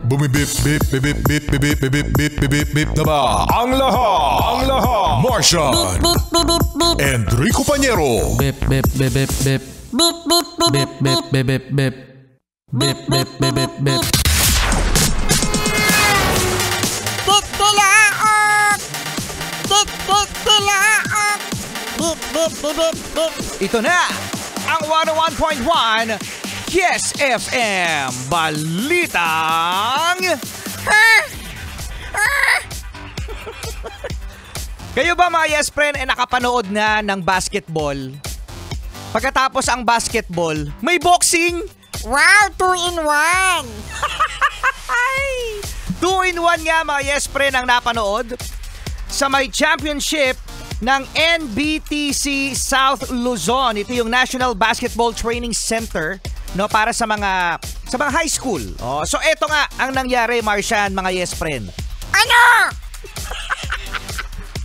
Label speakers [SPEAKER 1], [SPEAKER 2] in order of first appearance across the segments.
[SPEAKER 1] Bumibip, bip, bip, bip, bip, bip, bip, bip, bip, bip, bip na ba? Ang lahat! Martian! Enrico Pañero!
[SPEAKER 2] Bip, bip, bip, bip, bip. Bip, bip, bip, bip, bip, bip, bip. Bip, bip, bip, bip, bip.
[SPEAKER 3] Tilaok! Tilaok! Bip, bip, bip, bip, bip.
[SPEAKER 4] Ito na ang 101.1 Kiss FM Balitang Kayo ba mga yes friend nakapanood na ng basketball? Pagkatapos ang basketball, may boxing?
[SPEAKER 3] Wow, 2-in-1!
[SPEAKER 4] 2-in-1 nga mga yes friend ang napanood sa may championship ng NBTC South Luzon. Ito yung National Basketball Training Center, no, para sa mga high school. Oh, so eto nga ang nangyari, Martian, mga yes friend.
[SPEAKER 3] Ano?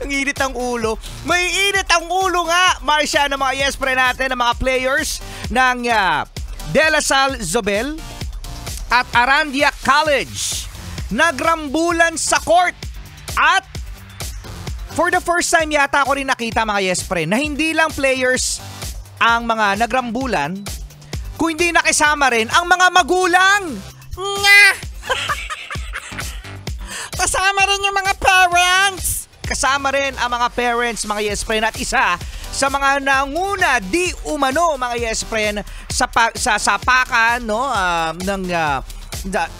[SPEAKER 4] Ang init ang ulo. May init ang ulo nga, Martian, ng mga yes friend natin, ng mga players ng De La Salle Zobel at Arandia College. Nagrambulan sa court at for the first time yata ako rin nakita, mga yes friend, na hindi lang players ang mga nagrambulan, kung hindi nakisama rin ang mga magulang.
[SPEAKER 3] Nga! Kasama rin yung mga parents.
[SPEAKER 4] Kasama rin ang mga parents, mga yes friend, at isa sa mga nanguna di umano, mga yes friend, sa sapakan, no,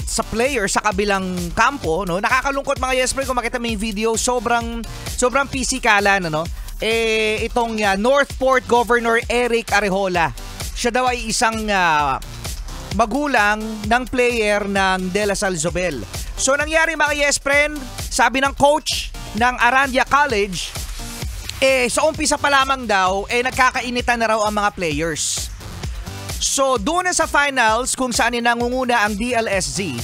[SPEAKER 4] sa player sa kabilang kampo, no. Nakakalungkot, mga yes friend, kung makita mo yung video, sobrang pisikalan, ano. Itong Northport Governor Eric Arejola, siya daw ay isang magulang ng player ng De La Salle Zobel. So nangyari, mga yes friend, sabi ng coach ng Arandia College, sa umpisa pa lamang daw, nagkakainitan na raw ang mga players. So, doon na sa finals, kung saan nangunguna ang DLSZ,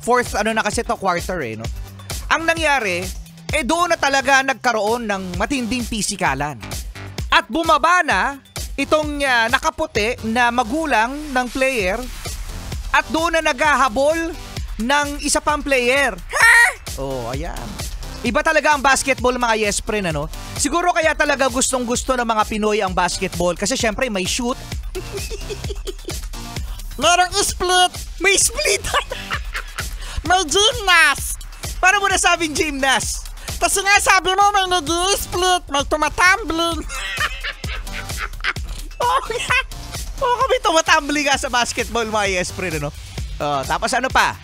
[SPEAKER 4] fourth, na kasi to quarter, no? Ang nangyari, doon na talaga nagkaroon ng matinding pisikalan. At bumaba na itong nakaputi na magulang ng player at doon na naghahabol ng isa pang player. Ha? Oh, ayan. Iba talaga ang basketball, mga yes friend, ano? Siguro kaya talaga gustong-gusto ng mga Pinoy ang basketball kasi syempre may shoot.
[SPEAKER 3] Merong split.
[SPEAKER 4] May split.
[SPEAKER 3] May gymnast.
[SPEAKER 4] Paano mo nasabing gymnast?
[SPEAKER 3] Kasi nga sabi mo may nag-i-split, may tumatumbling.
[SPEAKER 4] Kami tumatumbling nga sa basketball, mga yes friend, ano? Tapos ano pa?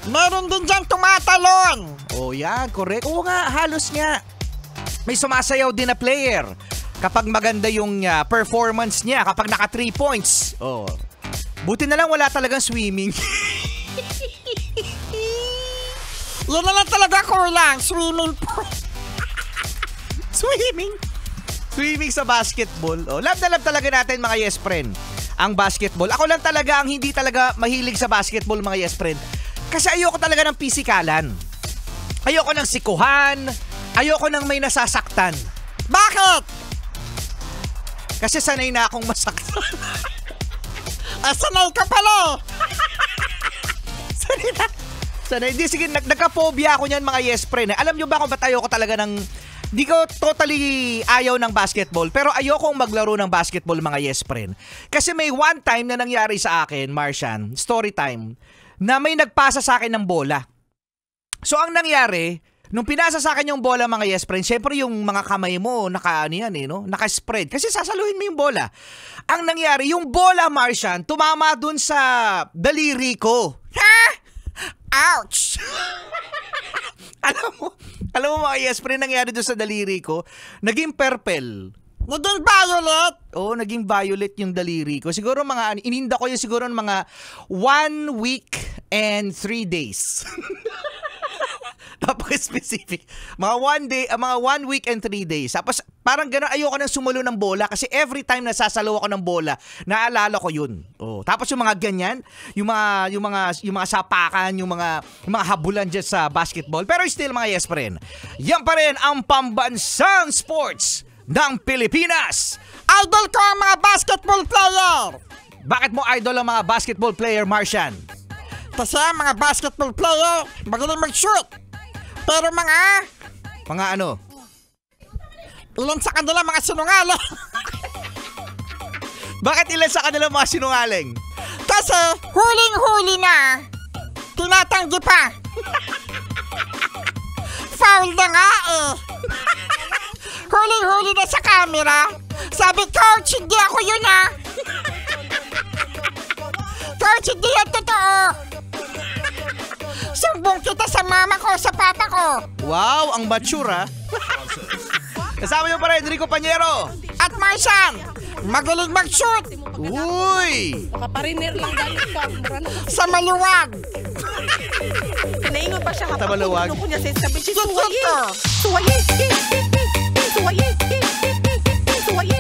[SPEAKER 3] Meron din dyan tumatalon.
[SPEAKER 4] Oh, yan, correct. Oo nga, halos nga. May sumasayaw din na player kapag maganda yung performance niya, kapag naka 3 points. Oh. Buti na lang wala talagang swimming.
[SPEAKER 3] Yan na lang talaga kulang, swimming pool.
[SPEAKER 4] Swimming sa basketball. Oh, love na love talaga natin, mga yes friend, ang basketball. Ako lang talaga ang hindi talaga mahilig sa basketball, mga yes friend. Kasi ayoko talaga ng pisikalan. Ayoko ng sikuhan. Ayoko ng may nasasaktan.
[SPEAKER 3] Bakit?
[SPEAKER 4] Kasi sanay na akong masaktan.
[SPEAKER 3] Sanay ka pala.
[SPEAKER 4] Sanay. Hindi, sige, nagka-phobia ako niyan, mga yes friend. Alam nyo ba kung ba't ayoko talaga ng... Di ko totally ayaw ng basketball, pero ayokong maglaro ng basketball, mga yes friend. Kasi may one time na nangyari sa akin, Martian, story time, na may nagpasa sa akin ng bola. So ang nangyari, nung pinasa sa akin yung bola, mga yes friend, syempre yung mga kamay mo, naka-spread. Kasi sasaluhin mo yung bola. Ang nangyari, yung bola, Martian, tumama dun sa daliri ko.
[SPEAKER 3] Ha? Ouch!
[SPEAKER 4] Alam mo, mga yes friend, nangyari dun sa daliri ko, naging purple.
[SPEAKER 3] Naging violet?
[SPEAKER 4] Oo, naging violet yung daliri ko. Siguro ininda ko yung siguro mga 1 week and 3 days. Napaka-specific. Mga 1 week and 3 days. Tapos parang gano'n, ayoko nang sumulo ng bola kasi every time nasasalo ako ng bola, naalala ko yun. Oh, tapos yung mga ganyan, yung mga sapakan, yung mga habulan dyan sa basketball. Pero still, mga yes friend, yan pa rin ang pambansang sports ng Pilipinas.
[SPEAKER 3] Idol ko ang mga basketball player.
[SPEAKER 4] Bakit mo idol ang mga basketball player, Martian?
[SPEAKER 3] Kasi mga basketball player, magaling mag-shoot. Pero
[SPEAKER 4] Mga ano?
[SPEAKER 3] ilan sa kanila mga sinungaling.
[SPEAKER 4] Bakit ilan sa kanila mga sinungaling?
[SPEAKER 3] Kasi huling-huli na, tinatanggi pa. Foul na nga eh. Huling-huli na sa camera. Sabi, coach, hindi ako yun ah. Coach, hindi yan totoo. Sumbong kita sa mama ko, sa papa ko.
[SPEAKER 4] Wow, ang mature ha. Kasama niyo pa rin, Rico Panyero.
[SPEAKER 3] At Marsan, magaling mag-shoot
[SPEAKER 4] Uy!
[SPEAKER 5] Kapariner lang galit ka.
[SPEAKER 3] sa maluwag.
[SPEAKER 5] Pinaingon pa siya
[SPEAKER 4] Sa maluwag.
[SPEAKER 5] Ko niya sa sabi siya,
[SPEAKER 3] Shoot
[SPEAKER 5] suwaye.
[SPEAKER 3] ko.
[SPEAKER 5] Suwaye. Suwaye. Suwaye.